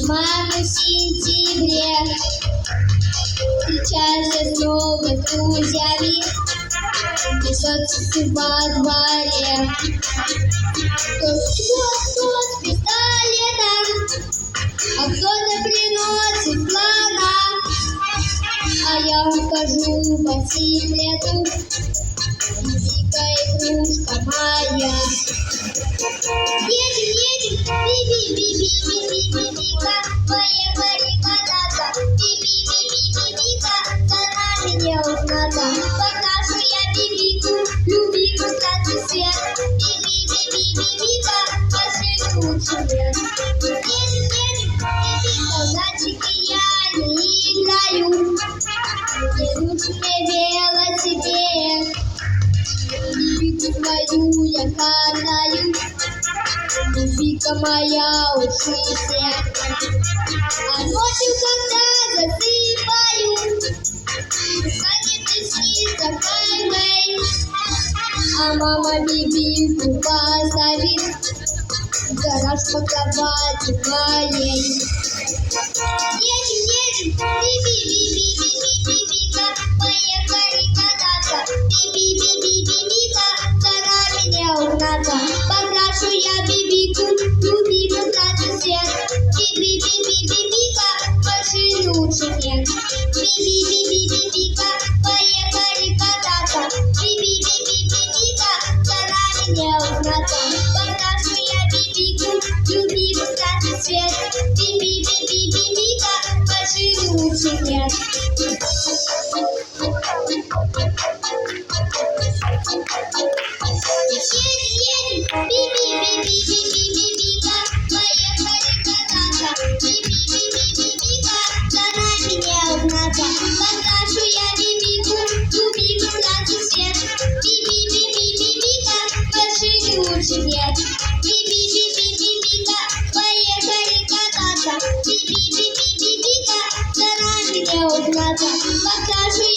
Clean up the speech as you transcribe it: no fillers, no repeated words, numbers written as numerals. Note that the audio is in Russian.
Мама в сентябре встречается с новыми друзьями, несется во дворе. Кто с пистолетом, а кто-то приносит плана, а я ухожу по секрету, дикая игрушка моя. Едем, би-би-би-би-би-би-би-би-ка, поехали кататься, би-би-би-би-би-би-ка, за нами не узнаться. Покажу я бибику, любимый красный свет, би-би-би-би-би-би-ка, пошли лучше нет. Едем, би-би-ка, зайчики, я не играю, не лучше мне велосипед, бибику мою я катаю. Бибика моя, учися, а ночью, когда засыпаю, станет и снится кайф, а мама бибику поставит в гараж по кровати моей. Едем, би-би-би-би-би-би-би-бика, поехали кататься, би-би-би-би-би-бика, за нами не угнаться. Покрашу я бибику, любимый красный свет, би-би-би-би-би-бика, больше лучше нет. Би-би-би-би-би-бика, поехали кататься, би-би-би-би-би-бика, за нами не угнаться. Покрашу я бибику, любимый красный свет, би-би-би-би-бика, больше лучше нет. Едем, би-би-би-би-би-би-би-бика, поехали кататься, би-би-би-би-би-бика, за нами не угнаться. Покажу я бибику, любимый красный свет, би-би-би-би-би-бика, больше лучше нет. Би-би-би-би-би-бика, поехали кататься, би-би-би-би-би-бика, за нами не угнаться. Покажу